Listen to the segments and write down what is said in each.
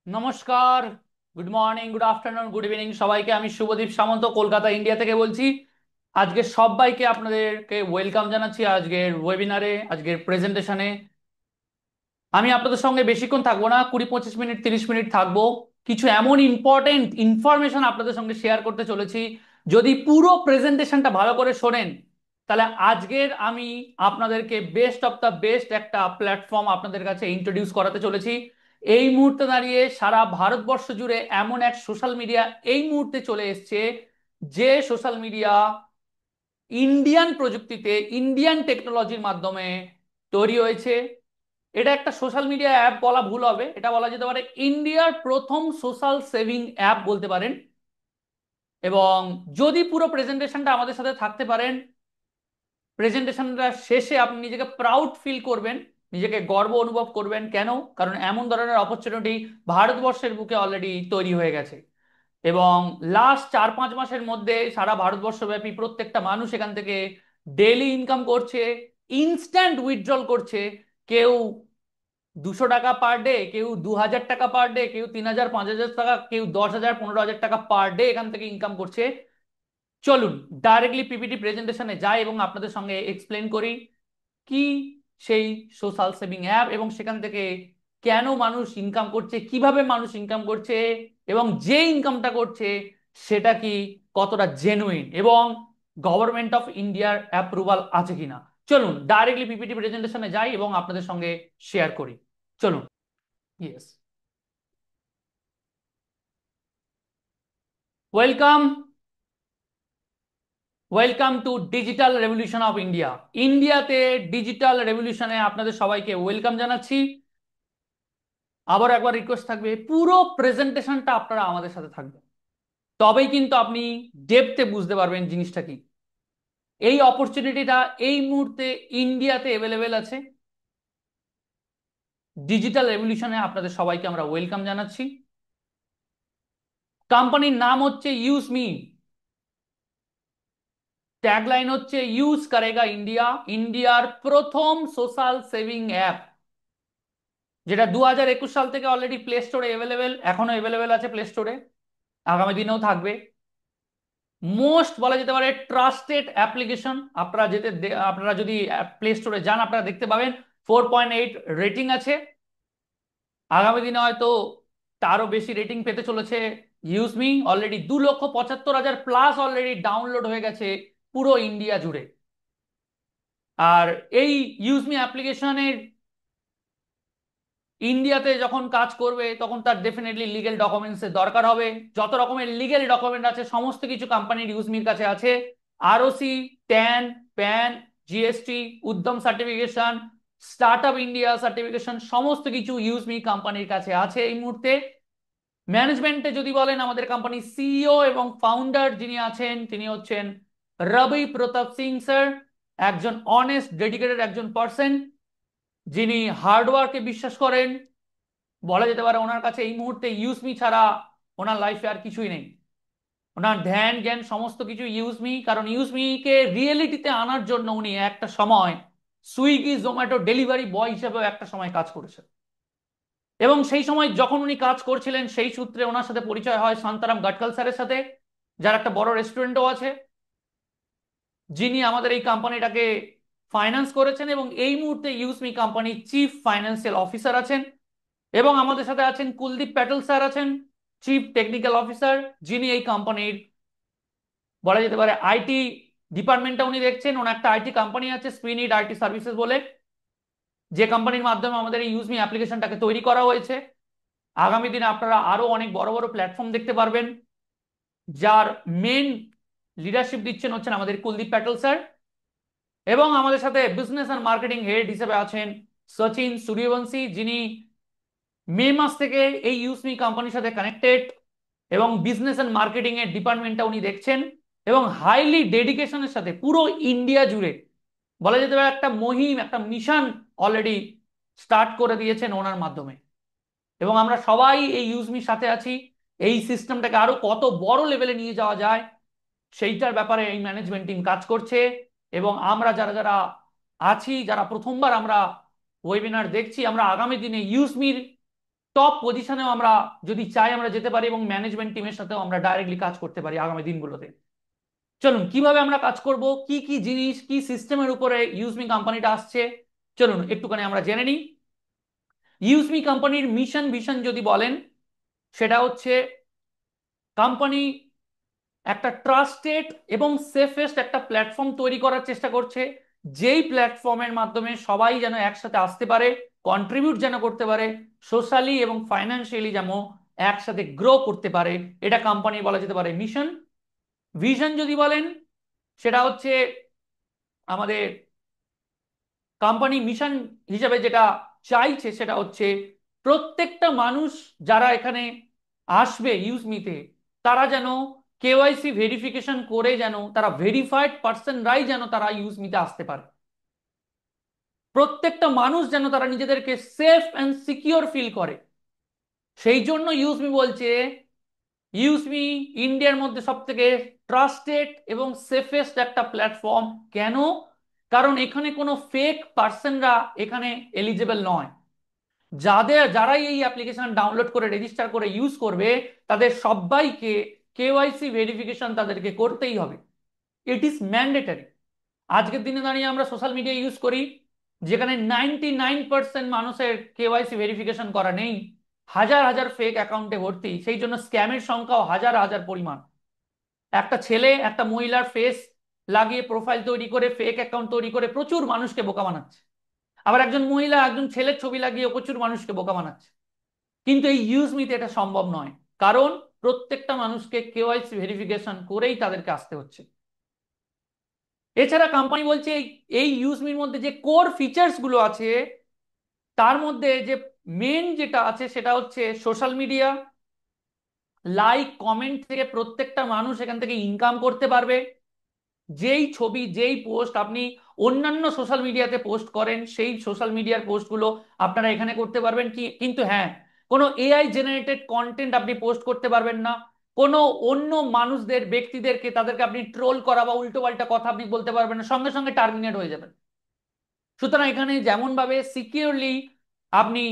নমস্কার। Good morning, good afternoon, good evening সবাইকে। আমি শুভদীপ সামন্ত, কলকাতা ইন্ডিয়া থেকে বলছি। আজকে সবাইকে আপনাদেরকে ওয়েলকাম জানাচ্ছি আজকের ওয়েবিনারে, আজকের প্রেজেন্টেশনে। আমি আপনাদের সঙ্গে বেশিক্ষণ থাকবো না, 20-25 মিনিট 30 মিনিট থাকবো। কিছু এমন ইম্পর্টেন্ট ইনফরমেশন আপনাদের সঙ্গে শেয়ার করতে চলেছি। যদি পুরো প্রেজেন্টেশনটা ভালো করে শোনেন, তাহলে আজকের আমি আপনাদেরকে বেস্ট অফ দ্য বেস্ট একটা প্ল্যাটফর্ম আপনাদের কাছে ইন্ট্রোডিউস করাতে চলেছি। এই মুহূর্তে দাঁড়িয়ে সারা ভারতবর্ষ জুড়ে এমন এক সোশ্যাল মিডিয়া এই মুহূর্তে চলে এসছে, যে সোশ্যাল মিডিয়া ইন্ডিয়ান প্রযুক্তিতে, ইন্ডিয়ান টেকনোলজির মাধ্যমে তৈরি হয়েছে। এটা একটা সোশ্যাল মিডিয়া অ্যাপ বলা ভুল হবে, এটা বলা যেতে পারে ইন্ডিয়ার প্রথম সোশ্যাল সেভিং অ্যাপ বলতে পারেন। এবং যদি পুরো প্রেজেন্টেশনটা আমাদের সাথে থাকতে পারেন, প্রেজেন্টেশনটা শেষে আপনি নিজেকে প্রাউড ফিল করবেন, নিজেকে গর্ব অনুভব করবেন। কেন? কারণ এমন ধরনের অপরচুনিটি ভারতবর্ষের বুকে অলরেডি তৈরি হয়ে গেছে। এবং লাস্ট 4-5 মাসের মধ্যে সারা ভারতবর্ষব্যাপী প্রত্যেকটা মানুষ এখান থেকে ডেইলি ইনকাম করছে, ইনস্ট্যান্ট উইথড্রল করছে। কেউ 200 টাকা পার ডে, কেউ 2000 টাকা পার ডে, কেউ 3000 5000 টাকা, কেউ 10,000 15,000 টাকা পার ডে এখান থেকে ইনকাম করছে। চলুন ডাইরেক্টলি পিপিটি প্রেজেন্টেশনে যাই এবং আপনাদের সঙ্গে এক্সপ্লেন করি কি সেই সোশ্যাল সেভিং অ্যাপ, এবং সেখান থেকে কেন মানুষ ইনকাম করছে, কিভাবে মানুষ ইনকাম করছে, এবং যে ইনকামটা করছে সেটা কি কতটা জেনুইন, এবং গভর্নমেন্ট অফ ইন্ডিয়ার অ্যাপ্রুভাল আছে কিনা। চলুন ডাইরেক্টলি পিপিটি প্রেজেন্টেশনে যাই এবং আপনাদের সঙ্গে শেয়ার করি। চলুন। Yes, welcome, welcome to digital revolution of India. ইন্ডিয়াতে ডিজিটাল রেভলিউশনে আপনাদের সবাইকে ওয়েলকাম জানাচ্ছি। আবার একবার রিকোয়েস্ট থাকবে, পুরো প্রেজেন্টেশনটা আপনারা আমাদের সাথে থাকবেন, তবেই কিন্তু আপনি ডেপথে বুঝতে পারবেন জিনিসটা কি। এই অপরচুনিটিটা এই মুহূর্তে ইন্ডিয়াতে অ্যাভেলেবেল আছে। ডিজিটাল রেভলিউশনে আপনাদের সবাইকে আমরা ওয়েলকাম জানাচ্ছি। কোম্পানির নাম হচ্ছে ইউজ মি, ট্যাগলাইন হচ্ছে ইউজ করেগা ইন্ডিয়া, ইন্ডিয়ার প্রথম সোশ্যাল সেভিং অ্যাপ, যেটা 2021 সাল থেকে অলরেডি প্লে স্টোরে অ্যাভেলেবেল, এখনো অ্যাভেলেবেল আছে প্লে স্টোরে, আগামী দিনেও থাকবে। মোস্ট বলা যেতে পারে ট্রাস্টেড অ্যাপ্লিকেশন। আপনারা যদি প্লে স্টোরে যান আপনারা দেখতে পাবেন 4.8 রেটিং আছে। আগামী দিনে হয়তো তারও বেশি রেটিং পেতে চলেছে use me. Already 2,75,000 plus already download হয়ে গেছে পুরো ইন্ডিয়া জুড়ে। আর এই ইউজ মি অ্যাপ্লিকেশনের ইন্ডিয়াতে যখন কাজ করবে তখন তার ডেফিনেটলি লিগেল ডকুমেন্টসের দরকার হবে। যত রকমের লিগেল ডকুমেন্ট আছে সমস্ত কিছু কোম্পানির ইউজমির কাছে আছে। আরওসি, ট্যান, প্যান, জিএসটি, উদ্যম certification, start up India certification, সমস্ত কিছু ইউজমি কোম্পানির কাছে আছে এই মুহূর্তে। ম্যানেজমেন্টে যদি বলেন, আমাদের কোম্পানির সিইও এবং ফাউন্ডার যিনি আছেন তিনি হচ্ছেন রবি প্রতাপ সিং স্যার, একজন অনেস্ট ডেডিকেটেড একজন পার্সন, যিনি হার্ডওয়ার্কে বিশ্বাস করেন। বলা যেতে পারে ওনার কাছে এই মুহূর্তে ইউজমি ছাড়া ওনার লাইফে আর কিছুই নেই। ওনার ধ্যান জ্ঞান সমস্ত কিছু ইউজমি, কারণ ইউজমিকে রিয়েলিটিতে আনার জন্য উনি একটা সময় সুইগি জোম্যাটো ডেলিভারি বয় হিসেবেও একটা সময় কাজ করেছেন। এবং সেই সময় যখন উনি কাজ করছিলেন সেই সূত্রে ওনার সাথে পরিচয় হয় শান্তারাম গাডকাল স্যারের সাথে, যার একটা বড় রেস্টুরেন্টও আছে, যিনি আমাদের এই কোম্পানিটাকে ফাইন্যান্স করেছেন এবং এই মুহূর্তে ইউজমি কোম্পানির চিফ ফাইন্যান্সিয়াল অফিসার আছেন। এবং আমাদের সাথে আছেন কুলদীপ প্যাটেল স্যার, আছেন চিফ টেকনিক্যাল অফিসার, যিনি এই কোম্পানির বলা যেতে পারে আইটি ডিপার্টমেন্টটা উনি দেখছেন। ওনার একটা আইটি কোম্পানি আছে স্পিনিড আইটি সার্ভিসেস বলে, যে কোম্পানির মাধ্যমে আমাদের এই ইউজমি অ্যাপ্লিকেশনটাকে তৈরি করা হয়েছে। আগামী দিনে আপনারা আরো অনেক বড় বড় প্ল্যাটফর্ম দেখতে পারবেন, যার মেন লিডারশিপ দিচ্ছেন হচ্ছেন আমাদের কুলদীপ প্যাটেল স্যার। এবং আমাদের সাথে বিজনেস অ্যান্ড মার্কেটিং হেড হিসেবে আছেন সচিন সূর্যবংশী, যিনি মে মাস থেকে এই ইউজমি কোম্পানির সাথে কানেক্টেড এবং বিজনেস অ্যান্ড মার্কেটিং এর ডিপার্টমেন্টটা উনি দেখছেন। এবং হাইলি ডেডিকেশনের সাথে পুরো ইন্ডিয়া জুড়ে বলা যেতে পারে একটা মহিম, একটা মিশন অলরেডি স্টার্ট করে দিয়েছেন ওনার মাধ্যমে। এবং আমরা সবাই এই ইউজমির সাথে আছি। এই সিস্টেমটাকে আরো কত বড় লেভেলে নিয়ে যাওয়া যায় সেইটার ব্যাপারে এই ম্যানেজমেন্ট টিম কাজ করছে। এবং আমরা যারা যারা আছি, যারা প্রথমবার আমরা ওয়েবিনার দেখছি, আমরা আগামী দিনে ইউজমির টপ পজিশনেও আমরা যদি চাই আমরা যেতে পারি, এবং ম্যানেজমেন্ট টিমের সাথেও আমরা ডাইরেক্টলি কাজ করতে পারি আগামী দিনগুলোতে। চলুন কিভাবে আমরা কাজ করব, কি কি জিনিস, কি সিস্টেমের উপরে ইউজমি কোম্পানিটা আসছে, চলুন একটুখানি আমরা জেনে নিই। ইউজমি কোম্পানির মিশন ভিশন যদি বলেন, সেটা হচ্ছে কোম্পানি একটা ট্রাস্টেড এবং সেফেস্ট একটা প্ল্যাটফর্ম তৈরি করার চেষ্টা করছে, যেই প্ল্যাটফর্মের মাধ্যমে সবাই যেন একসাথে আসতে পারে, কন্ট্রিবিউট যেন করতে পারে, সোশ্যালি এবং ফাইন্যান্সিয়ালি যেন একসাথে গ্রো করতে পারে। এটা কোম্পানি বলা যেতে পারে মিশন। ভিশন যদি বলেন, সেটা হচ্ছে আমাদের কোম্পানি মিশন হিসেবে যেটা চাইছে সেটা হচ্ছে প্রত্যেকটা মানুষ যারা এখানে আসবে ইউজমিতে, তারা যেন কেওয়াইসি ভেরিফিকেশন করে যেন তারা ভেরিফাইড পার্সনরাই যেন তারা ইউজমিতে আসতে পারে। প্রত্যেকটা মানুষ যেন তারা নিজেদেরকে সেফ অ্যান্ড সিকিওর ফিল করে। সেই জন্য ইউজমি বলছে ইউজমি ইন্ডিয়ার মধ্যে সব থেকে ট্রাস্টেড এবং সেফেস্ট একটা প্ল্যাটফর্ম। কেন? কারণ এখানে কোনো ফেক পার্সনরা এখানে এলিজেবল নয়। যারাই এই অ্যাপ্লিকেশন ডাউনলোড করে রেজিস্টার করে ইউজ করবে, তাদের সবাইকে কেওয়াইসি ভেরিফিকেশন তাদেরকে করতেই হবে। It is mandatory. আজকের দিনে দাঁড়িয়ে আমরা সোশ্যাল মিডিয়া ইউজ করি, যেখানে 99% মানুষের কেওয়াইসি ভেরিফিকেশন করা নেই, হাজার হাজার ফেক অ্যাকাউন্টে ভর্তি, সেই জন্য স্ক্যামের সংখ্যাও হাজার হাজার পরিমাণ। একটা ছেলে একটা মহিলার ফেস লাগিয়ে প্রোফাইল তৈরি করে ফেক অ্যাকাউন্ট তৈরি করে প্রচুর মানুষকে বোকা বানাচ্ছে। আবার একজন মহিলা একজন ছেলের ছবি লাগিয়ে প্রচুর মানুষকে বোকা বানাচ্ছে। কিন্তু এই ইউজমিতে এটা সম্ভব নয়, কারণ প্রত্যেকটা মানুষকে কেওয়াইসি ভেরিফিকেশন করেই তাদেরকে আসতে হচ্ছে। এছাড়া কোম্পানি বলছে এই ইউজমির মধ্যে যে কোর ফিচার্স গুলো আছে, তার মধ্যে যে মেন যেটা আছে সেটা হচ্ছে সোশ্যাল মিডিয়া। লাইক কমেন্ট থেকে প্রত্যেকটা মানুষ এখান থেকে ইনকাম করতে পারবে। যেই ছবি যেই পোস্ট আপনি অন্যান্য সোশ্যাল মিডিয়াতে পোস্ট করেন, সেই সোশ্যাল মিডিয়ার পোস্টগুলো আপনারা এখানে করতে পারবেন। কিন্তু হ্যাঁ, কোনো এআই জেনারেটেড কন্টেন্ট আপনি পোস্ট করতে পারবেন না। কোনো অন্য মানুষদের ব্যক্তিদেরকে তাদেরকে আপনি ট্রোল করা বা উল্টো পাল্টা কথা আপনি বলতে পারবেন না, সঙ্গে সঙ্গে টার্মিনেট হয়ে যাবেন। সুতরাং এখানে যেমন ভাবে সিকিউরলি আপনি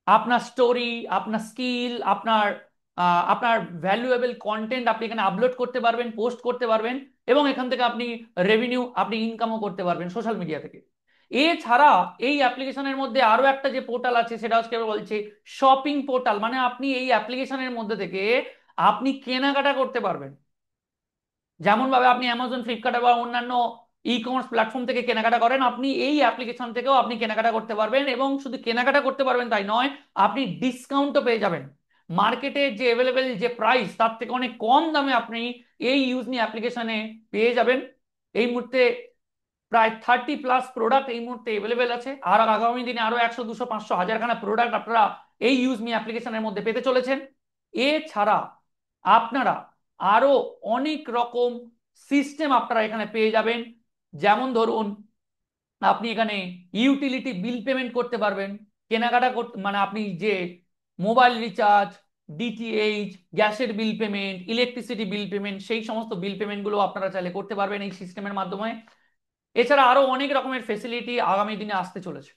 আপনার স্টোরি, আপনার স্কিল, আপনার ভ্যালুয়েবল কন্টেন্ট আপনি এখানে আপলোড করতে পারবেন, পোস্ট করতে পারবেন, এবং এখান থেকে আপনি রেভিনিউ, আপনি ইনকামও করতে পারবেন সোশ্যাল মিডিয়া থেকে। এছাড়া এই অ্যাপ্লিকেশনের মধ্যে আরো একটা যে পোর্টাল আছে সেটা হচ্ছে বলছে শপিং পোর্টাল। মানে আপনি এই অ্যাপ্লিকেশনের মধ্যে থেকে আপনি কেনাকাটা করতে পারবেন। যেমন ভাবে আপনি অ্যামাজন, ফ্লিপকার্ট বা অন্যান্য ই কমার্স প্ল্যাটফর্ম থেকে কেনাকাটা করেন, আপনি এই অ্যাপ্লিকেশন থেকেও আপনি কেনাকাটা করতে পারবেন। এবং শুধু কেনাকাটা করতে পারবেন তাই নয়, আপনি ডিসকাউন্টও পেয়ে যাবেন। মার্কেটে যে অ্যাভেলেবেল যে প্রাইস, তার থেকে অনেক কম দামে আপনি এই ইউজনি অ্যাপ্লিকেশনে পেয়ে যাবেন। এই মুহূর্তে প্রায় 30+ প্রোডাক্ট এই মুহূর্তে অ্যাভেলেবেল আছে, আর আগামী দিনে আরো 100, 200, 500, হাজারখানা প্রোডাক্ট আপনারা এই ইউজমি অ্যাপ্লিকেশনের মধ্যে পেতে চলেছেন। এছাড়া আপনারা আরো অনেক রকম সিস্টেম আপনারা এখানে পেয়ে যাবেন। যেমন ধরুন, আপনি এখানে ইউটিলিটি বিল পেমেন্ট করতে পারবেন। কেনাকাটা করতে মানে আপনি যে মোবাইল রিচার্জ, ডিটিএইচ, গ্যাসের bill payment, electricity bill payment, সেই সমস্ত বিল পেমেন্টগুলো আপনারা চাইলে করতে পারবেন এই সিস্টেমের মাধ্যমে। এছাড়া আরো অনেক রকমের ফেসিলিটি আগামী দিনে আসতে চলেছে।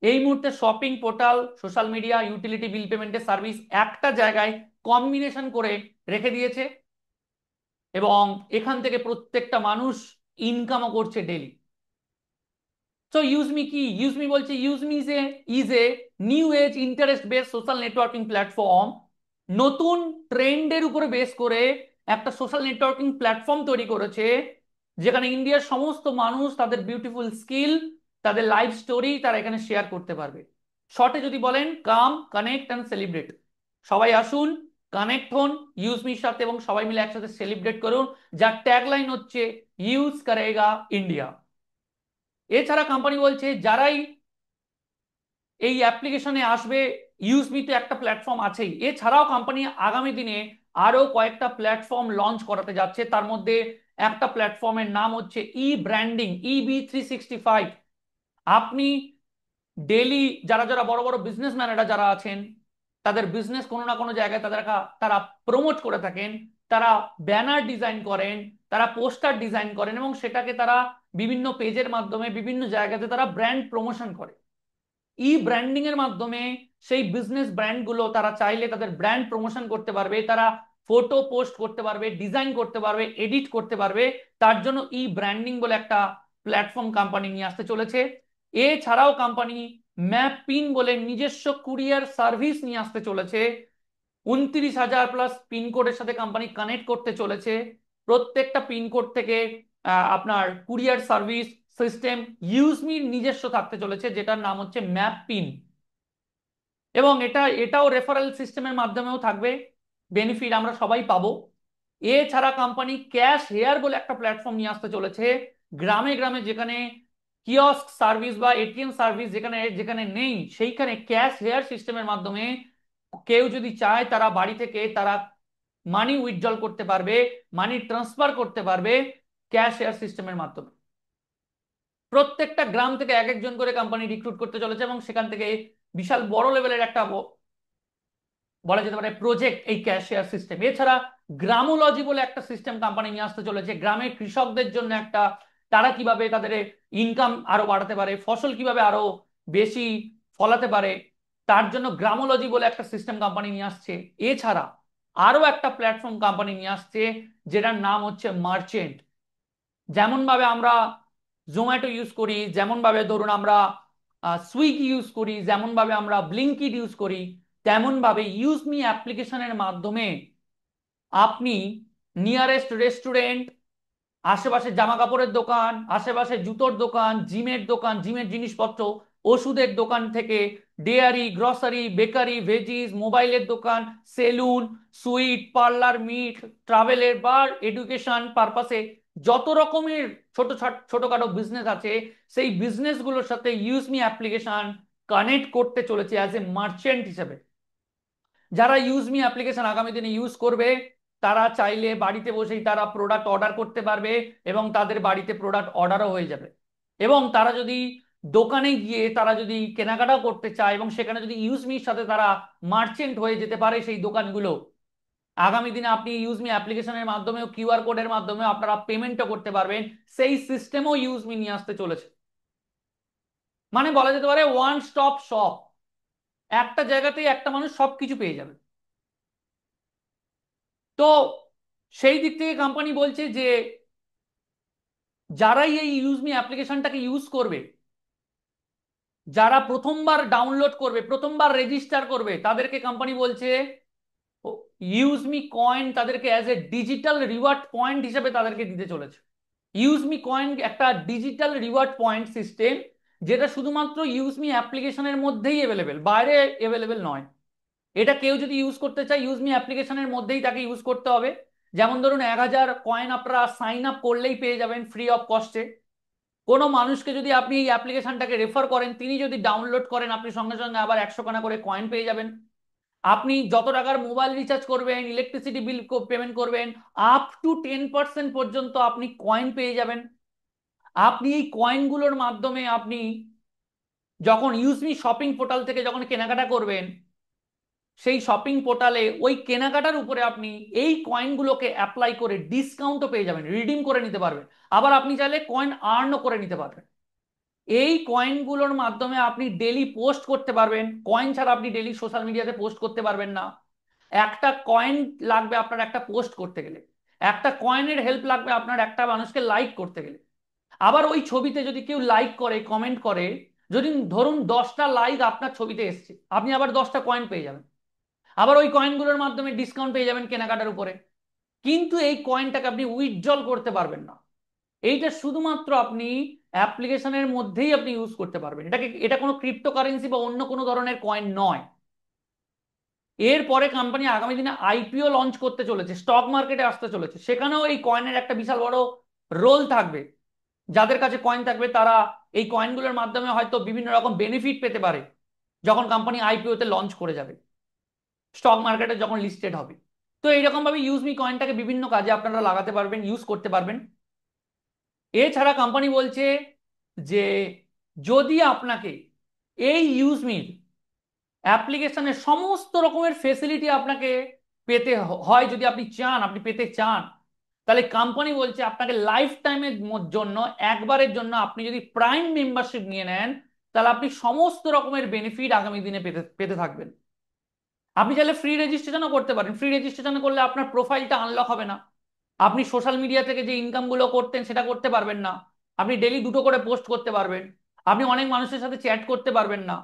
এই মুহূর্তে shopping portal, social media, utility bill পেমেন্টের সার্ভিস একটা জায়গায় কম্বিনেশন করে রেখে দিয়েছে, এবং এখান থেকে প্রত্যেকটা মানুষ ইনকামও করছে ডেলি। তো ইউজমি কি? ইউজমি বলছে ইউজমি is a new age interest based social networking platform. নতুন ট্রেন্ডের উপরে বেস করে একটা সোশ্যাল নেটওয়ার্কিং প্ল্যাটফর্ম তৈরি করেছে, যেখানে ইন্ডিয়ার সমস্ত মানুষ তাদের বিউটিফুল স্কিল, তাদের লাইফ স্টোরি তারা এখানে শেয়ার করতে পারবে। শর্টে যদি বলেন, কাম, কানেক্ট অ্যান্ড সেলিব্রেট। সবাই আসুন, কানেক্ট হন ইউজমির সাথে, এবং সবাই মিলে একসাথে সেলিব্রেট করুন, যার ট্যাগলাইন হচ্ছে ইউজ করেগা ইন্ডিয়া। এছাড়া কোম্পানি বলছে যারাই এই অ্যাপ্লিকেশনে আসবে, ইউজমি তো একটা প্ল্যাটফর্ম আছেই, এছাড়াও কোম্পানি আগামী দিনে আরো কয়েকটা প্ল্যাটফর্ম লঞ্চ করাতে যাচ্ছে। তার মধ্যে একটা প্ল্যাটফর্মের নাম হচ্ছে ই ব্র্যান্ডিং, EB365। আপনি ডেলি যারা যারা বড় বড় বিজনেসম্যানেরা যারা আছেন, তাদের বিজনেস কোনো না কোনো জায়গায় তারা প্রমোট করে থাকেন, তারা ব্যানার ডিজাইন করেন, তারা পোস্টার ডিজাইন করেন, এবং সেটাকে তারা বিভিন্ন পেজের মাধ্যমে বিভিন্ন জায়গাতে তারা ব্র্যান্ড প্রমোশন করে। ই ব্র্যান্ডিং এর মাধ্যমে সেই বিজনেস ব্র্যান্ডগুলো তারা চাইলে তাদের ব্র্যান্ড প্রমোশন করতে পারবে, তারা ফটো পোস্ট করতে পারবে, ডিজাইন করতে পারবে, এডিট করতে পারবে। তার জন্য ই ব্র্যান্ডিং বলে একটা প্ল্যাটফর্ম কোম্পানি নিয়ে আসতে চলেছে। এছাড়াও কোম্পানি ম্যাপ পিন বলে নিজস্ব কুরিয়ার সার্ভিস নিয়ে আসতে চলেছে। 29,000 প্লাস পিনকোডের সাথে কোম্পানি কানেক্ট করতে চলেছে। প্রত্যেকটা পিনকোড থেকে আপনার কুরিয়ার সার্ভিস সিস্টেম ইউজমির নিজস্ব থাকতে চলেছে, যেটার নাম হচ্ছে ম্যাপ পিন। এবং এটাও রেফারেল সিস্টেমের মাধ্যমেও থাকবে, বেনিফিট আমরা সবাই পাবো। এছাড়া কোম্পানি ক্যাশ হেয়ার বলে একটা প্ল্যাটফর্ম নিয়ে আসতে চলেছে। গ্রামে গ্রামে যেখানে কিয়স্ক সার্ভিস বা এটিএম সার্ভিস যেখানে যেখানে নেই, সেইখানে ক্যাশ হেয়ার সিস্টেমের মাধ্যমে কেউ যদি চায় তারা বাড়ি থেকে তারা মানি উইথড্রল করতে পারবে, মানি ট্রান্সফার করতে পারবে ক্যাশ হেয়ার সিস্টেমের মাধ্যমে। প্রত্যেকটা গ্রাম থেকে এক একজন করে কোম্পানি রিক্রুট করতে চলেছে এবং সেখান থেকে বিশাল বড় লেভেলের একটা বলা যেতে পারে প্রজেক্ট এই ক্যাশিয়ার সিস্টেম। এছাড়া গ্রামোলজি বলে একটা সিস্টেম কোম্পানি নিয়ে আসতে চলেছে, গ্রামের কৃষকদের জন্য একটা, তারা কিভাবে তাদের ইনকাম আরো বাড়াতে পারে, ফসল কিভাবে আরো বেশি ফলাতে পারে, তার জন্য গ্রামোলজি বলে একটা সিস্টেম কোম্পানি নিয়ে আসছে। এছাড়া আরো একটা প্ল্যাটফর্ম কোম্পানি নিয়ে আসছে যেটার নাম হচ্ছে মার্চেন্ট। যেমন ভাবে আমরা জোম্যাটো ইউজ করি, যেমন ভাবে ধরুন আমরা সুইগি ইউজ করি, যেমন ভাবে আমরা ব্লিঙ্কিট ইউজ করি, তেমন ভাবে ইউজমি অ্যাপ্লিকেশনের মাধ্যমে আপনি নিয়ারেস্ট রেস্টুরেন্ট, আশেপাশে জামা কাপড়ের দোকান, আশেপাশে জুতোর দোকান, জিমের দোকান, জিমের জিনিসপত্র, ওষুধের দোকান থেকে ডেয়ারি, গ্রসারি, বেকারি, ভেজিস, মোবাইলের দোকান, সেলুন, সুইট, পার্লার, মিট, ট্রাভেলের, বার, এডুকেশন পারপাসে যত রকমের ছোটখাটো বিজনেস আছে, সেই বিজনেসগুলোর সাথে ইউজমি অ্যাপ্লিকেশন কানেক্ট করতে চলেছে অ্যাজ এ মার্চেন্ট হিসেবে। যারা ইউজমি অ্যাপ্লিকেশন আগামী দিনে ইউজ করবে তারা চাইলে বাড়িতে বসেই তারা প্রোডাক্ট অর্ডার করতে পারবে এবং তাদের বাড়িতে প্রোডাক্ট অর্ডারও হয়ে যাবে। এবং তারা যদি দোকানে গিয়ে তারা যদি কেনাকাটা করতে চায় এবং সেখানে যদি ইউজমির সাথে তারা মার্চেন্ট হয়ে যেতে পারে সেই দোকানগুলো, আগামী দিনে আপনি ইউজমি অ্যাপ্লিকেশনের মাধ্যমেও কিউআর কোডের মাধ্যমে আপনারা পেমেন্টও করতে পারবেন। সেই সিস্টেমও ইউজমি নিয়ে আসতে চলেছে। মানে বলা যেতে পারে ওয়ান স্টপ শপ, একটা জায়গাতেই একটা মানুষ সবকিছু পেয়ে যাবে। তো সেই দিক থেকে কোম্পানি বলছে যে যারাই এই ইউজমি অ্যাপ্লিকেশনটাকে ইউজ করবে, যারা প্রথমবার ডাউনলোড করবে, প্রথমবার রেজিস্টার করবে, তাদেরকে কোম্পানি বলছে ইউজমি কয়েন তাদেরকে as a digital reward point হিসেবে তাদেরকে দিতে চলেছে। ইউজমি কয়েন একটা ডিজিটাল রিওয়ার্ড পয়েন্ট সিস্টেম, যেটা শুধুমাত্র ইউজমি অ্যাপ্লিকেশনের মধ্যেই অ্যাভেলেবেল, বাইরে অ্যাভেলেবেল নয়। এটা কেউ যদি ইউজ করতে চায় ইউজমি অ্যাপ্লিকেশনের মধ্যেই তাকে ইউজ করতে হবে। যেমন ধরুন 1,000 কয়েন আপনারা সাইন আপ করলেই পেয়ে যাবেন ফ্রি অফ কস্টে। কোনো মানুষকে যদি আপনি এই অ্যাপ্লিকেশনটাকে রেফার করেন, তিনি যদি ডাউনলোড করেন, আপনি সঙ্গে সঙ্গে আবার 100 খানা করে কয়েন পেয়ে যাবেন। আপনি যত টাকার মোবাইল রিচার্জ করবেন, ইলেকট্রিসিটি বিল পেমেন্ট করবেন, আপ টু 10% পর্যন্ত আপনি কয়েন পেয়ে যাবেন। আপনি এই কয়েনগুলোর মাধ্যমে আপনি যখন ইউজমি শপিং পোর্টাল থেকে যখন কেনাকাটা করবেন, সেই শপিং পোর্টালে ওই কেনাকাটার উপরে আপনি এই কয়েনগুলোকে অ্যাপ্লাই করে ডিসকাউন্টও পেয়ে যাবেন, রিডিম করে নিতে পারবেন। আবার আপনি চাইলে কয়েন আর্নও করে নিতে পারবেন। এই কয়েনগুলোর মাধ্যমে আপনি ডেলি পোস্ট করতে পারবেন। কয়েন ছাড়া আপনি ডেলি সোশ্যাল মিডিয়াতে পোস্ট করতে পারবেন না। একটা কয়েন লাগবে আপনার একটা পোস্ট করতে গেলে, একটা কয়েনের হেল্প লাগবে আপনার একটা মানুষকে লাইক করতে গেলে। আবার ওই ছবিতে যদি কেউ লাইক করে, কমেন্ট করে, যদি ধরুন 10টা লাইক আপনার ছবিতে এসছে, আপনি আবার 10টা কয়েন পেয়ে যাবেন। আবার ওই কয়েনগুলোর মাধ্যমে ডিসকাউন্ট পেয়ে যাবেন কেনাকাটার উপরে। কিন্তু এই কয়েনটাকে আপনি উইথড্রল করতে পারবেন না। এইটা শুধুমাত্র আপনি অ্যাপ্লিকেশনের মধ্যেই আপনি ইউজ করতে পারবেন। এটা কোনো ক্রিপ্টোকারেন্সি বা অন্য কোনো ধরনের কয়েন নয়। এরপরে কোম্পানি আগামী দিনে আইপিও লঞ্চ করতে চলেছে, স্টক মার্কেটে আসতে চলেছে, সেখানেও এই কয়েনের একটা বিশাল বড় রোল থাকবে। যাদের কাছে কয়েন থাকবে তারা এই কয়েনগুলোর মাধ্যমে হয়তো বিভিন্ন রকম বেনিফিট পেতে পারে যখন কোম্পানি আইপিওতে লঞ্চ করে যাবে, স্টক মার্কেটে যখন লিস্টেড হবে। তো এইরকম ভাবে ইউজমি কয়েনটাকে বিভিন্ন কাজে আপনারা লাগাতে পারবেন, ইউজ করতে পারবেন। এছাড়া কোম্পানি বলছে যে যদি আপনাকে এই ইউজমির অ্যাপ্লিকেশনের সমস্ত রকমের ফেসিলিটি আপনাকে পেতে হয়, যদি আপনি চান, আপনি পেতে চান, তাহলে কোম্পানি বলছে আপনাকে লাইফ টাইমের জন্য, একবারের জন্য আপনি যদি প্রাইম মেম্বারশিপ নিয়ে নেন, তাহলে আপনি সমস্ত রকমের বেনিফিট আগামী দিনে পেতে পেতে থাকবেন। আপনি চাইলে ফ্রি রেজিস্ট্রেশনও করতে পারেন। ফ্রি রেজিস্ট্রেশন করলে আপনার প্রোফাইলটা আনলক হবে না, আপনি সোশ্যাল মিডিয়া থেকে যে ইনকাম গুলো করতেন সেটা করতে পারবেন না, আপনি ডেলি দুটো করে পোস্ট করতে পারবেন, আপনি অনেক মানুষের সাথে চ্যাট করতে পারবেন না,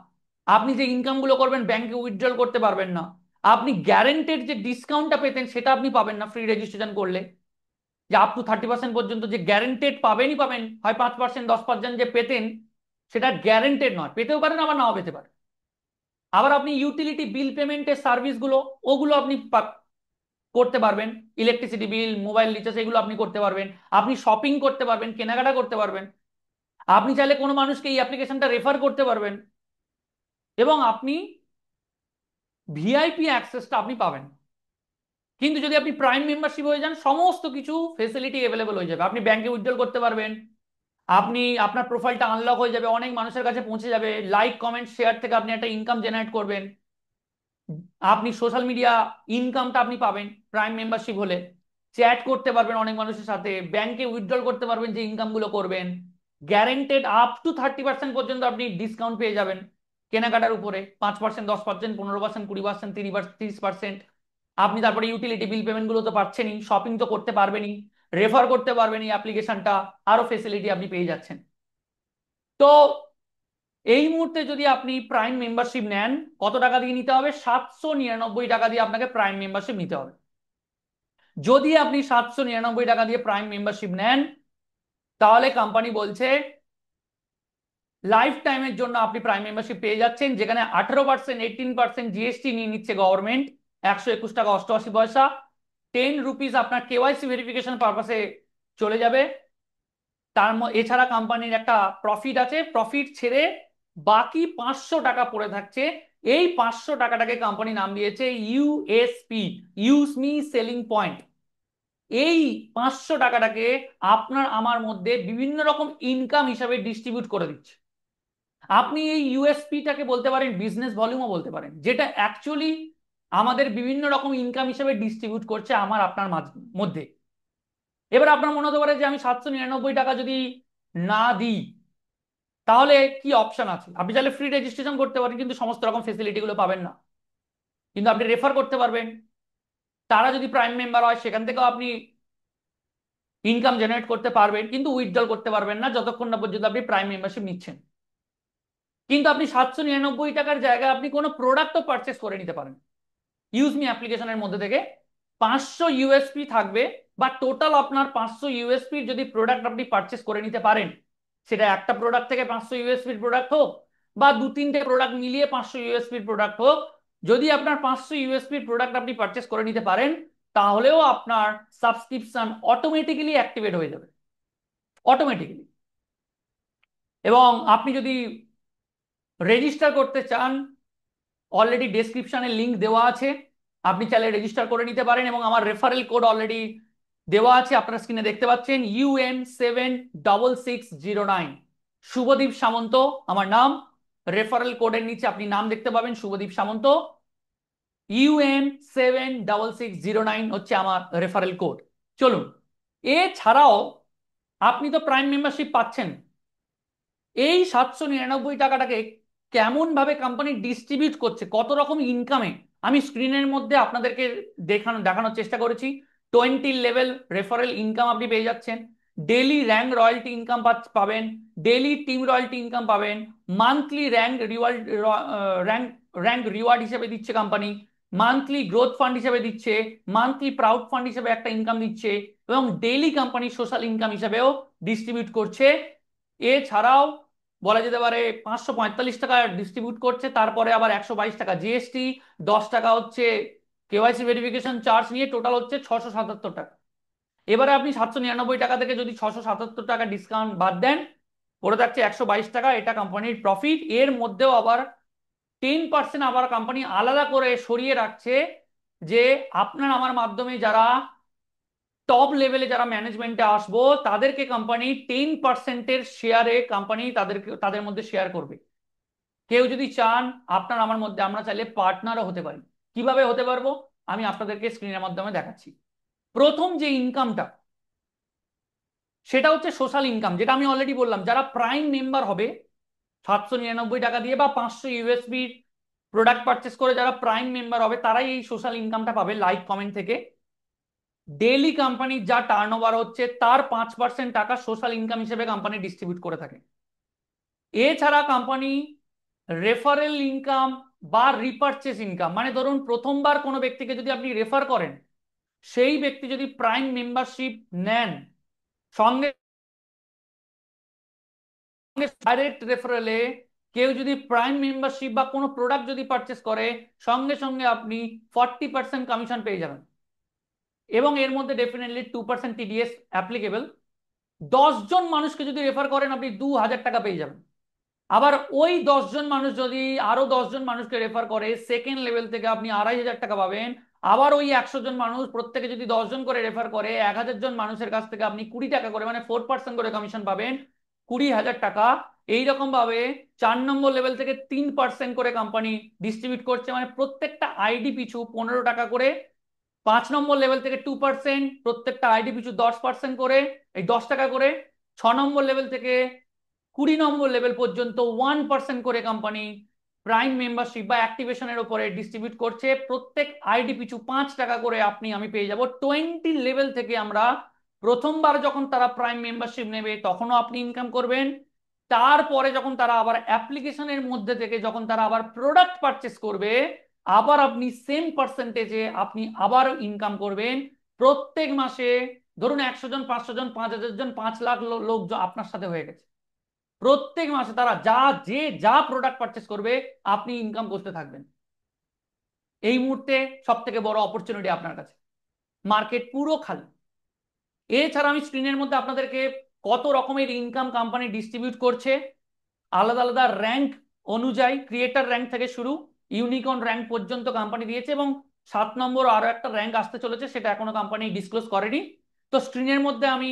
আপনি যে ইনকাম গুলো করবেন ব্যাংকে উইথড্রল করতে পারবেন না, আপনি গ্যারেন্টেড যে ডিসকাউন্টটা পেতেন সেটা আপনি পাবেন না ফ্রি রেজিস্ট্রেশন করলে। যে আপ টু 30% পর্যন্ত যে গ্যারেন্টেড পাবেনই পাবেন, হয় 5%, 10% যে পেতেন সেটা গ্যারেন্টেড নয়, পেতেও পারেন আবার নাও পেতে পারেন। আবার আপনি ইউটিলিটি বিল পেমেন্টের সার্ভিসগুলো ওগুলো আপনি করতে পারবেন, ইলেকট্রিসিটি বিল, মোবাইল রিচার্জ, এগুলো আপনি করতে পারবেন। আপনি শপিং করতে পারবেন, কেনাকাটা করতে পারবেন, আপনি চাইলে কোনো মানুষকে এই অ্যাপ্লিকেশনটা রেফার করতে পারবেন, এবং আপনি ভিআইপি অ্যাক্সেসটা আপনি পাবেন। কিন্তু যদি আপনি প্রাইম মেম্বারশিপ হয়ে যান সমস্ত কিছু ফেসিলিটি অ্যাভেলেবল হয়ে যাবে, আপনি ব্যাংকে উইথড্রল করতে পারবেন, আপনি আপনার প্রোফাইলটা আনলক হয়ে যাবে, অনেক মানুষের কাছে পৌঁছে যাবে, লাইক কমেন্ট শেয়ার থেকে আপনি একটা ইনকাম জেনারেট করবেন, আপনি সোশ্যাল মিডিয়া ইনকামটা আপনি পাবেন প্রাইম মেম্বারশিপ হলে, চ্যাট করতে পারবেন অনেক মানুষের সাথে, ব্যাংকে উইথড্রল করতে পারবেন যে ইনকাম গুলো করবেন, গ্যারেন্টেড আপ টু 30% পর্যন্ত আপনি ডিসকাউন্ট পেয়ে যাবেন কেনাকাটার উপরে, 5%, 10%, 15%, 20%, 30%। আপনি তারপরে ইউটিলিটি বিল পেমেন্ট গুলো তো পাচ্ছেনই, শপিং তো করতে পারবেনই, রেফার করতে পারবেন এই অ্যাপ্লিকেশনটা, আরো ফেসিলিটি আপনি পেয়ে যাচ্ছেন। তো এই মুহূর্তে যদি আপনি প্রাইম মেম্বারশিপ নেন, কত টাকা দিয়ে নিতে হবে? 799 টাকা দিয়ে আপনাকে প্রাইম মেম্বারশিপ নিতে হবে। যদি আপনি 799 টাকা দিয়ে প্রাইম মেম্বারশিপ নেন, তাহলে কোম্পানি বলছে লাইফ টাইমের জন্য আপনি প্রাইম মেম্বারশিপ পেয়ে যাচ্ছেন, যেখানে 18%, 18% জিএসটি নিয়ে নিচ্ছে গভর্নমেন্ট, 121 টাকা 88 পয়সা, 10 রুপিস আপনার কেওয়াইসি ভেরিফিকেশন পারপাসে চলে যাবে। এছাড়া কোম্পানির একটা প্রফিট আছে, প্রফিট ছেড়ে বাকি 500 টাকা পড়ে থাকছে। এই 500 টাকাটাকে কোম্পানি নাম দিয়েছে USP, use me selling point. এই 500 টাকাটাকে আপনার আমার মধ্যে বিভিন্ন রকম ইনকাম হিসাবে ডিস্ট্রিবিউট করে দিচ্ছে। আপনি এই ইউএসপিটাকে বলতে পারেন বিজনেস ভলিউমও বলতে পারেন, যেটা অ্যাকচুয়ালি আমাদের বিভিন্ন রকম ইনকাম হিসাবে ডিস্ট্রিবিউট করছে আমার আপনার মধ্যে। এবার আপনার মনে হতে পারে যে আমি 799 টাকা যদি না দিই তাহলে কি অপশন আছে? আপনি চাইলে ফ্রি রেজিস্ট্রেশন করতে পারেন, কিন্তু সমস্ত রকম ফেসিলিটি গুলো পাবেন না। কিন্তু আপনি রেফার করতে পারবেন, তারা যদি প্রাইম মেম্বার হয় সেখান থেকেও আপনি ইনকাম জেনারেট করতে পারবেন, কিন্তু উইথড্রল করতে পারবেন না যতক্ষণ না পর্যন্ত আপনি প্রাইম মেম্বারশিপ নিচ্ছেন। কিন্তু আপনি 799 টাকার জায়গায় আপনি কোনো প্রোডাক্টও পারচেস করে নিতে পারেন ইউজ মি অ্যাপ্লিকেশনের মধ্যে থেকে। 500 ইউএসপি থাকবে, বা টোটাল আপনার 500 ইউএসপির যদি প্রোডাক্ট আপনি পারচেস করে নিতে পারেন, সেটা একটা প্রোডাক্ট থেকে 500 ইউএসপির প্রোডাক্ট হোক, বা 2-3টে প্রোডাক্ট মিলিয়ে 500 ইউএসপির প্রোডাক্ট হোক, যদি আপনার 500 ইউএসপির প্রোডাক্ট আপনি পারচেস করে নিতে পারেন, তাহলেও আপনার সাবস্ক্রিপশন অটোমেটিক্যালি অ্যাক্টিভেট হয়ে যাবে, অটোমেটিক্যালি। এবং আপনি যদি রেজিস্টার করতে চান, অলরেডি ডেসক্রিপশনে লিংক দেওয়া আছে, আপনি চাইলে রেজিস্টার করে নিতে পারেন, এবং আমার রেফারেল কোড অলরেডি দেওয়া আছে, আপনার স্ক্রিনে দেখতে পাচ্ছেন, UM76609। শুভদীপ সামন্ত আমার নাম, রেফারেল কোডের নিচে আপনি নাম দেখতে পাবেন শুভদীপ সামন্ত, UM76609 হচ্ছে আমার রেফারেল কোড। চলুন, এছাড়াও আপনি তো প্রাইম মেম্বারশিপ পাচ্ছেন, এই 799 টাকাটাকে কেমন ভাবে কোম্পানি ডিস্ট্রিবিউট করছে, কত রকম ইনকামে, আমি স্ক্রিনের মধ্যে আপনাদেরকে দেখানোর চেষ্টা করেছি। 20 লেভেল রেফারেল ইনকাম আপনি পেয়ে যাচ্ছেন, ডেলি র্যাঙ্ক রয়্যালটি ইনকাম পাবেন, ডেলি টিম রয়্যালটি ইনকাম পাবেন, মান্থলি র্যাঙ্ক রিওয়ার্ড হিসেবে দিচ্ছে কোম্পানি, মান্থলি গ্রোথ ফান্ড হিসেবে দিচ্ছে, মান্থলি প্রাউড ফান্ড হিসেবে একটা ইনকাম দিচ্ছে, এবং ডেইলি কোম্পানি সোশ্যাল ইনকাম হিসেবেও ডিস্ট্রিবিউট করছে। এছাড়াও বলা যেতে পারে 545 টাকা ডিস্ট্রিবিউট করছে, তারপরে আবার 122 টাকা জিএসটি, 10 টাকা হচ্ছে কেওয়াইসি ভেরিফিকেশন চার্জ নিয়ে টোটাল হচ্ছে 677 টাকা। এবারে আপনি 799 টাকা থেকে যদি 677 টাকা ডিসকাউন্ট বাদ দেন, পড়ে থাকছে 122 টাকা, এটা কোম্পানির প্রফিট। এর মধ্যেও আবার 10% আবার কোম্পানি আলাদা করে সরিয়ে রাখছে, যে আপনার আমার মাধ্যমে যারা টপ লেভেলে যারা ম্যানেজমেন্টে আসবো তাদেরকে কোম্পানি 10%-এর শেয়ারে কোম্পানি তাদের মধ্যে শেয়ার করবে। কেউ যদি চান আপনার আমার মধ্যে, আমরা চাইলে পার্টনারও হতে পারি। কিভাবে হতে পারবো আমি আপনাদেরকে স্ক্রিনের মাধ্যমে দেখাচ্ছি। প্রথম যে ইনকামটা, সেটা হচ্ছে সোশ্যাল ইনকাম, যেটা আমি অলরেডি বললাম, যারা প্রাইম মেম্বার হবে 799 টাকা দিয়ে বা 500 ইউএসবি প্রোডাক্ট পারচেস করে যারা প্রাইম মেম্বার হবে তারাই এই সোশ্যাল ইনকামটা পাবে লাইক কমেন্ট থেকে। ডেইলি কোম্পানির যা টার্নওভার হচ্ছে তার 5% টাকা সোশ্যাল ইনকাম হিসেবে কোম্পানি ডিস্ট্রিবিউট করে থাকে। এছাড়া কোম্পানি রেফারেল ইনকাম বা রিপারচেস ইনকাম, মানে ধরুন প্রথমবার কোনো ব্যক্তিকে যদি আপনি রেফার করেন, সেই ব্যক্তি যদি প্রাইম মেম্বারশিপ নেন, সঙ্গে ডাইরেক্ট রেফারেলে কেউ যদি প্রাইম মেম্বারশিপ বা কোনো প্রোডাক্ট যদি পারচেস করে, সঙ্গে সঙ্গে আপনি 40% কমিশন পেয়ে যাবেন। এবং এর মধ্যে ডেফিনেটলি 2% টিডিএস অ্যাপ্লিকেবল। 10 জন মানুষকে যদি রেফার করেন আপনি 2000 টাকা পেয়ে যাবেন। আবার ওই 10 জন মানুষ যদি আরো 10 জন মানুষকে রেফার করে, সেকেন্ড লেভেল থেকে আপনি 2500 টাকা পাবেন। আবার ওই 100 জন মানুষ প্রত্যেকে যদি 10 জন করে রেফার করে, 1000 জন মানুষের কাছ থেকে আপনি 20 টাকা করে, মানে 4% করে কমিশন পাবেন, 20,000 টাকা। এইরকম ভাবে 4 নম্বর লেভেল থেকে 3% করে কোম্পানি ডিস্ট্রিবিউট করছে, মানে প্রত্যেকটা আইডি পিছু 15 টাকা করে। 5 নম্বর লেভেল থেকে 2%, প্রত্যেকটা আইডি পিছু 10% করে, এই 10 টাকা করে। 6 নম্বর লেভেল থেকে 20 নম্বর লেভেল পর্যন্ত 1% করে কোম্পানি প্রাইম মেম্বারশিপ বা অ্যাক্টিভেশনের উপরে ডিস্ট্রিবিউট করছে। প্রত্যেক আইডি পিছু 5 টাকা করে আমি পেয়ে যাব। 20 লেভেল থেকে আমরা প্রথমবার যখন তারা প্রাইম মেম্বারশিপ নেবে তখনও আপনি ইনকাম করবেন। তারপরে যখন তারা আবার অ্যাপ্লিকেশনের মধ্যে থেকে যখন তারা আবার প্রোডাক্ট পারচেস করবে, আবার আপনি সেম পার্সেন্টেজে আপনি আবার ইনকাম করবেন প্রত্যেক মাসে। ধরুন 100 জন, 500 জন, 5000 জন, 5 লাখ লোক আপনার সাথে হয়ে গেছে, প্রত্যেক মাসে তারা যা প্রোডাক্ট পারচেস করবে আপনি ইনকাম করতে থাকবেন। এই মুহূর্তে সব থেকে বড় অপরচুনিটি আপনার কাছে, মার্কেট পুরো খালি। এছাড়া আমি স্ক্রিনের মধ্যে আপনাদেরকে কত রকমের ইনকাম কোম্পানি ডিস্ট্রিবিউট করছে আলাদা আলাদা র্যাঙ্ক অনুযায়ী, ক্রিয়েটার র্যাঙ্ক থেকে শুরু ইউনিকর্ন র্যাঙ্ক পর্যন্ত কোম্পানি দিয়েছে, এবং 7 নম্বর আরো একটা র্যাঙ্ক আসতে চলেছে, সেটা এখনো কোম্পানি ডিসক্লোজ করেনি। তো স্ক্রিনের মধ্যে আমি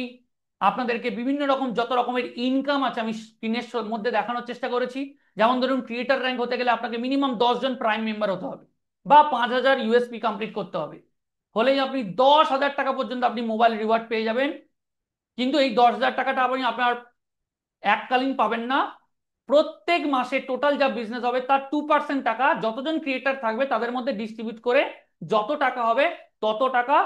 আপনাদেরকে বিভিন্ন রকম যত রকমের ইনকাম আছে আমি স্ক্রিনের মধ্যে দেখানোর চেষ্টা করেছি। যেমন ধরুন ক্রিয়েটার র্যাঙ্ক হতে গেলে আপনাকে মিনিমাম 10 জন প্রাইম মেম্বার হতে হবে বা 5000 ইউএসপি কমপ্লিট করতে হবে, হলেই আপনি 10,000 টাকা পর্যন্ত আপনি মোবাইল রিওয়ার্ড পেয়ে যাবেন। কিন্তু এই 10,000 টাকাটা আপনি আপনার এককালীন পাবেন না, প্রত্যেক মাসে টোটাল যা বিজনেস হবে তার 2% টাকা যতজন ক্রিয়েটার থাকবে তাদের মধ্যে ডিস্ট্রিবিউট করে, যত টাকা হবে তত টাকা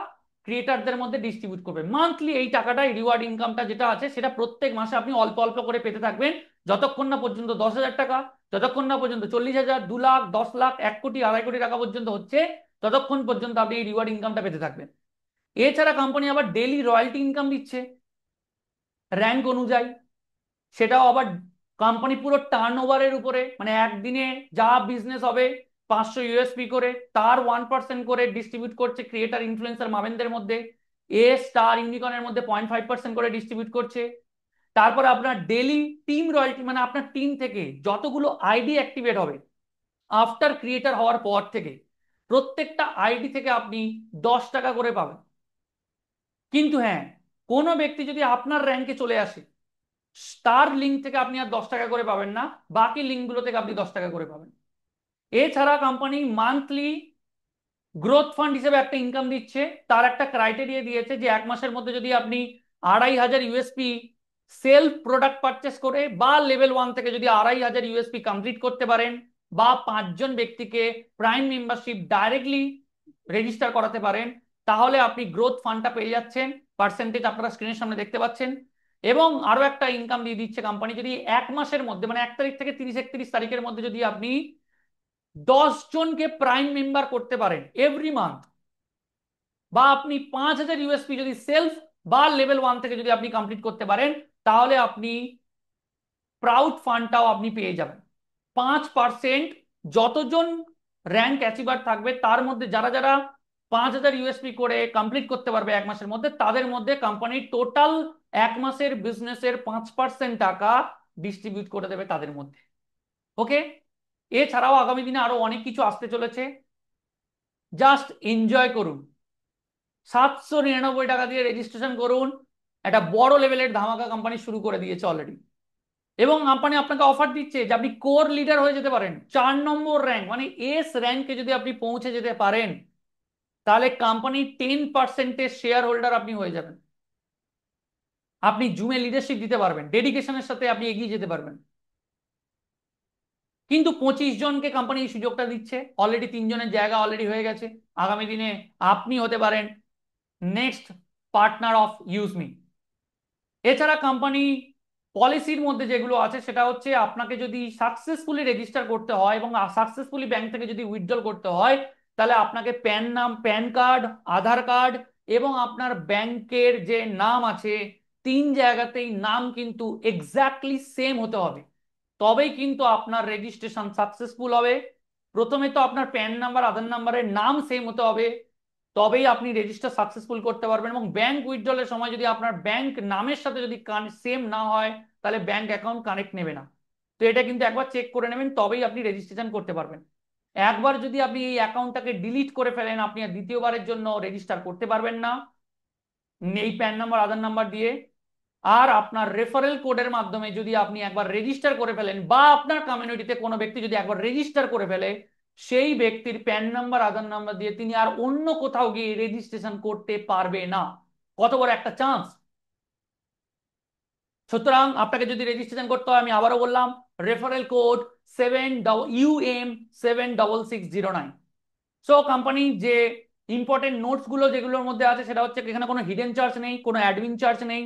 ক্রিয়েটারদের মধ্যে ডিস্ট্রিবিউট করবে মান্থলি। এই টাকাটাই রিওয়ার্ড ইনকামটা যেটা আছে সেটা প্রত্যেক মাসে আপনি অল্প অল্প করে পেতে থাকবেন, যতক্ষণ না পর্যন্ত 10,000 টাকা, যতক্ষণ না পর্যন্ত 40,000, 2 লাখ, 10 লাখ, 1 কোটি, 2.5 কোটি টাকা পর্যন্ত হচ্ছে, ততক্ষণ পর্যন্ত আপনি এই রিওয়ার্ড ইনকামটা পেতে থাকবেন। এছাড়া কোম্পানি আবার ডেইলি রয়্যালটি ইনকাম দিচ্ছে র্যাঙ্ক অনুযায়ী, সেটাও আবার কোম্পানি পুরো টার্নওভারের উপরে, মানে একদিনে যা বিজনেস হবে 500 ইউএসপি করে তার 1% করে ডিস্ট্রিবিউট করছে ক্রিয়েটার ইনফ্লুয়েন্সার মামেনদের মধ্যে। স্টার ইউনিকর্নের মধ্যে 0.5% করে ডিস্ট্রিবিউট করছে। তারপরে আপনার ডেলি টিম রয়্যালটি, মানে আপনার টিম থেকে যতগুলো আইডি অ্যাক্টিভেট হবে আফটার ক্রিয়েটার হওয়ার পর থেকে, প্রত্যেকটা আইডি থেকে আপনি 10 টাকা করে পাবেন। কিন্তু হ্যাঁ, কোনো ব্যক্তি যদি আপনার র্যাঙ্কে চলে আসে, তার লিঙ্ক থেকে আপনি আর 10 টাকা করে পাবেন না, বাকি লিঙ্কগুলো থেকে আপনি 10 টাকা করে পাবেন। এছাড়া কোম্পানি মান্থলি গ্রোথ ফান্ড হিসেবে একটা ইনকাম দিচ্ছে, তার একটা ক্রাইটেরিয়া দিয়েছে যে 1 মাসের মধ্যে যদি আপনি 2,500 ইউএসপি সেলফ প্রোডাক্ট পারচেস করে বা লেভেল 1 থেকে যদি 2,500 ইউএসপি কমপ্লিট করতে পারেন, বা 5 জন ব্যক্তিকে প্রাইম মেম্বারশিপ ডাইরেক্টলি রেজিস্টার করাতে পারেন, তাহলে আপনি গ্রোথ ফান্ডটা পেয়ে যাচ্ছেন। পার্সেন্টেজ আপনারা স্ক্রিনের সামনে দেখতে পাচ্ছেন। এবং আরো একটা ইনকাম দিয়ে দিচ্ছে কোম্পানি, যদি 1 মাসের মধ্যে মানে 1 তারিখ থেকে 30-31 তারিখের মধ্যে যদি আপনি 10 জনকে প্রাইম মেম্বার করতে পারেন এভরি মান্থ, বা আপনি 5,000 ইউএসপি যদি সেলফ বা লেভেল 1 থেকে যদি আপনি কমপ্লিট করতে পারেন, তাহলে আপনি প্রাউড ফান্ডটাও আপনি পেয়ে যাবেন 5%। যতজন র্যাঙ্ক অ্যাচিভার থাকবে তার মধ্যে যারা যারা 5,000 ইউএসপি করে কমপ্লিট করতে পারবে 1 মাসের মধ্যে, তাদের মধ্যে কোম্পানির টোটাল 1 মাসের বিজনেসের 5% টাকা ডিস্ট্রিবিউট করে দেবে তাদের মধ্যে। ওকে, এছাড়াও আগামী দিনে আরো অনেক কিছু আসতে চলেছে, জাস্ট এনজয় করুন। 799 টাকা দিয়ে রেজিস্ট্রেশন করুন, একটা বড় লেভেলের ধামাকা কোম্পানি শুরু করে দিয়েছে অলরেডি। এবং কোম্পানি আপনাকে অফার দিচ্ছে যে আপনি কোর লিডার হয়ে যেতে পারেন, 4 নম্বর র্যাঙ্ক মানে র্যাঙ্কে যদি আপনি পৌঁছে যেতে পারেন, তাহলে কোম্পানি 10%-এর শেয়ার হোল্ডার আপনি হয়ে যাবেন। আপনি জুমে লিডারশিপ দিতে পারবেন, ডেডিকেশনের সাথে আপনি এগিয়ে যেতে পারবেন। কিন্তু 25 জনকে কোম্পানি এই সুযোগটা দিচ্ছে, অলরেডি 3 জনের জায়গা অলরেডি হয়ে গেছে। আগামী দিনে আপনি হতে পারেন নেক্সট পার্টনার অফ ইউজমি। এছাড়া কোম্পানি পলিসির মধ্যে যেগুলো আছে সেটা হচ্ছে আপনাকে যদি সাকসেসফুলি রেজিস্টার করতে হয় এবং সাকসেসফুলি ব্যাংক থেকে যদি উইথড্রল করতে হয়, তাহলে আপনাকে প্যান কার্ড, আধার কার্ড এবং আপনার ব্যাংকের যে নাম আছে 3 জায়গাতেই নাম কিন্তু এক্স্যাক্টলি সেম হতে হবে, তবেই কিন্তু আপনার রেজিস্ট্রেশন সাকসেসফুল হবে। প্রথমে তো আপনার প্যান নাম্বার, আধার নাম্বারের নাম সেম হতে হবে, তবেই আপনি রেজিস্টার সাকসেসফুল করতে পারবেন। এবং ব্যাংক উইথড্রলের সময় যদি আপনার ব্যাংক নামের সাথে যদি সেম না হয়, তাহলে ব্যাংক অ্যাকাউন্ট কানেক্ট নেবে না। তো এটা কিন্তু একবার চেক করে নেবেন, তবেই আপনি রেজিস্ট্রেশন করতে পারবেন। একবার যদি আপনি এই অ্যাকাউন্টটাকে ডিলিট করে ফেলেন, আপনি আর দ্বিতীয়বারের জন্য রেজিস্টার করতে পারবেন না এই প্যান নাম্বার, আধার নাম্বার দিয়ে। আর আপনার রেফারেল কোডের মাধ্যমে যদি আপনি একবার রেজিস্টার করে ফেলেন, বা আপনার কমিউনিটিতে কোনো ব্যক্তি যদি একবার রেজিস্টার করে ফেলে, সেই ব্যক্তির প্যান নাম্বার, আধার নাম্বার দিয়ে তিনি আর অন্য কোথাও গিয়ে রেজিস্ট্রেশন করতে পারবে না। কত বড় একটা চান্স! সুতরাং আপনাকে যদি রেজিস্ট্রেশন করতে হয়, আমি আবারও বললাম, referral code 7UM76609। So company যে ইম্পর্টেন্ট নোটস গুলো যেগুলোর মধ্যে আছে সেটা হচ্ছে এখানে কোনো হিডেন চার্জ নেই, কোনো অ্যাডমিন চার্জ নেই,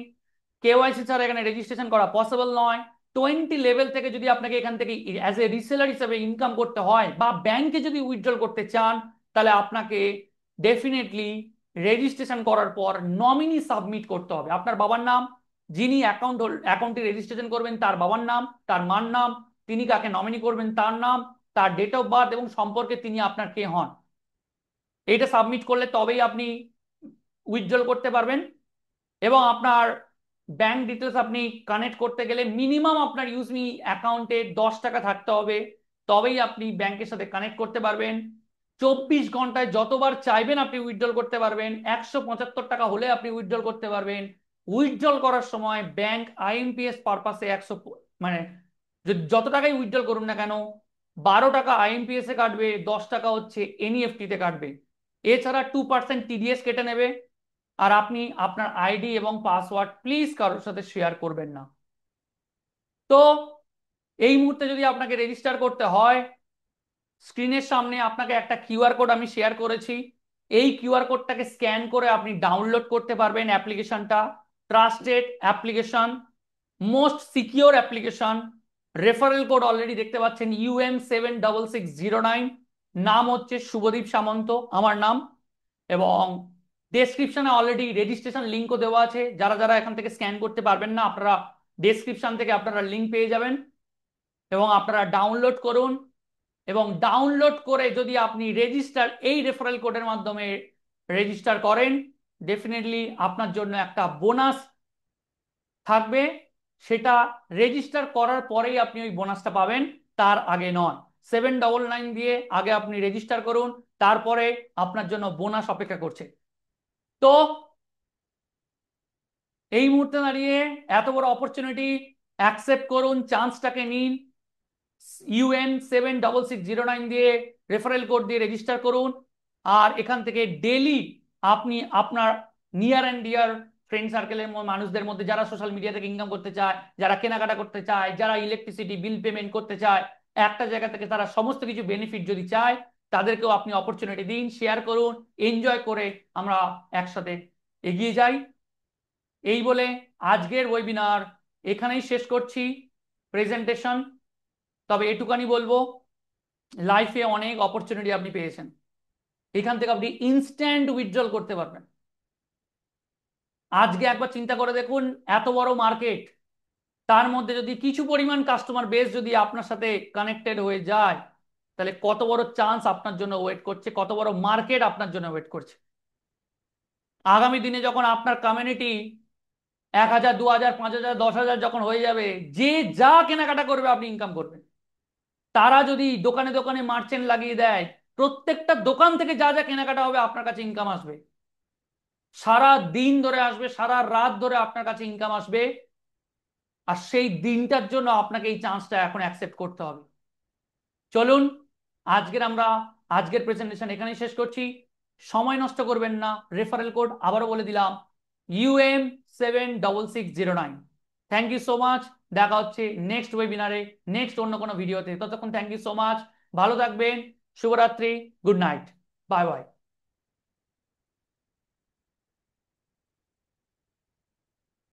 কেওয়াইসি ছাড়া এখানে রেজিস্ট্রেশন করা পসিবল নয়। 20 লেভেল থেকে যদি আপনাকে এখান থেকে অ্যাজ এ রিসেলার হিসেবে ইনকাম করতে হয় বা ব্যাংকে যদি উইথড্রল করতে চান, তাহলে আপনাকে ডেফিনেটলি রেজিস্ট্রেশন করার পর নমিনি সাবমিট করতে হবে। আপনার বাবার নাম, যিনি অ্যাকাউন্টটি রেজিস্ট্রেশন করবেন তার বাবার নাম, তার মার নাম, তিনি কাকে নমিনি করবেন তার নাম, তার ডেট অফ বার্থ এবং সম্পর্কে তিনি আপনার কে হন, এইটা সাবমিট করলে তবেই আপনি উইথড্রল করতে পারবেন। এবং আপনার ব্যাংক ডিটেলস আপনি কানেক্ট করতে গেলে মিনিমাম আপনার ইউজমি অ্যাকাউন্টে 10 টাকা থাকতে হবে, তবেই আপনি ব্যাংকের সাথে কানেক্ট করতে পারবেন। 24 ঘন্টায় যতবার চাইবেন আপনি উইথড্রল করতে পারবেন। 175 টাকা হলে আপনি উইথড্রল করতে পারবেন। উইথড্রল করার সময় ব্যাংক আইএমপিএস পারপাসে 100, মানে যত টাকাই উইথড্রল করুন না কেন, 12 টাকা আইএমপিএস এ কাটবে, 10 টাকা হচ্ছে এনইএফটি তে কাটবে। এছাড়া 2% টিডিএস কেটে নেবে। আর আপনি আপনার আইডি এবং পাসওয়ার্ড প্লিজ কারোর সাথে শেয়ার করবেন না। তো এই মুহূর্তে যদি আপনাকে রেজিস্টার করতে হয়, স্ক্রিনের সামনে আপনাকে একটা কিউআর কোড আমি শেয়ার করেছি, এই কিউআর কোডটাকে স্ক্যান করে আপনি ডাউনলোড করতে পারবেন অ্যাপ্লিকেশনটা। Trusted application, most secure application. Referral code already দেখতে পাচ্ছেন UM76609, নাম হচ্ছে শুভদীপ সামন্ত, আমার নাম। এবং ডেসক্রিপশনে অলরেডি রেজিস্ট্রেশন লিঙ্কও দেওয়া আছে, যারা যারা এখান থেকে স্ক্যান করতে পারবেন না, আপনারা ডেসক্রিপশন থেকে আপনারা লিঙ্ক পেয়ে যাবেন এবং আপনারা ডাউনলোড করুন। এবং ডাউনলোড করে যদি আপনি এই রেফারেল কোডের মাধ্যমে রেজিস্টার করেন, ডেফিনেটলি আপনার জন্য একটা বোনাস থাকবে। সেটা রেজিস্টার করার পরেই আপনি ওই বোনাসটা পাবেন, তার আগে নয়। 799 দিয়ে আগে আপনি রেজিস্টার করুন, তারপরে আপনার জন্য বোনাস অপেক্ষা করছে। তো এই মুহূর্তে দাঁড়িয়ে এত বড় অপরচুনিটি অ্যাকসেপ্ট করুন, চান্সটাকে নিন। UM76609 দিয়ে রেফারেল কোড দিয়ে রেজিস্টার করুন। আর এখান থেকে ডেলি আপনি আপনার নিয়ার অ্যান্ড ডিয়ার ফ্রেন্ড সার্কেলের মানুষদের মধ্যে, যারা সোশ্যাল মিডিয়া থেকে ইনকাম করতে চায়, যারা কেনাকাটা করতে চায়, যারা ইলেকট্রিসিটি বিল পেমেন্ট করতে চায়, একটা জায়গা থেকে তারা সমস্ত কিছু বেনিফিট যদি চায়, তাদেরকেও আপনি অপরচুনিটি দিন, শেয়ার করুন, এনজয় করে আমরা একসাথে এগিয়ে যাই। এই বলে আজকের ওয়েবিনার এখানেই শেষ করছি, প্রেজেন্টেশন। তবে এটুকানি বলবো, লাইফে অনেক অপরচুনিটি আপনি পেয়েছেন, এখান থেকে আপনি ইনস্ট্যান্ট উইথড্রল করতে পারবেন। আজকে একবার চিন্তা করে দেখুন, এত বড় মার্কেট, তার মধ্যে যদি কিছু পরিমাণ কাস্টমার বেস যদি আপনার সাথে কানেক্টেড হয়ে যায়, তাহলে কত বড় চান্স আপনার জন্য ওয়েট করছে, কত বড় মার্কেট আপনার জন্য ওয়েট করছে। আগামী দিনে যখন আপনার কমিউনিটি 1000, 2000, 5000, 10,000 যখন হয়ে যাবে, যে যা কেনাকাটা করবে আপনি ইনকাম করবেন। তারা যদি দোকানে দোকানে মার্চেন্ট লাগিয়ে দেয়, প্রত্যেকটা দোকান থেকে যা যা কেনাকাটা হবে আপনার কাছে ইনকাম আসবে, সারা দিন ধরে আসবে, সারা রাত ধরে আপনার কাছে ইনকাম আসবে। আর সেই দিনটার জন্য আপনাকে এই চান্সটা এখন অ্যাকসেপ্ট করতে হবে। চলুন, আজকের প্রেজেন্টেশন এখানেই শেষ করছি। সময় নষ্ট করবেন না, রেফারেল কোড আবারও বলে দিলাম, UM76609। Thank you so much. দেখা হচ্ছে নেক্সট ওয়েবিনারে, নেক্সট অন্য কোনো ভিডিওতে। ততক্ষণ থ্যাংক ইউ সো মাচ, ভালো থাকবেন, শুভরাত্রি, গুড নাইট, বাই বাই।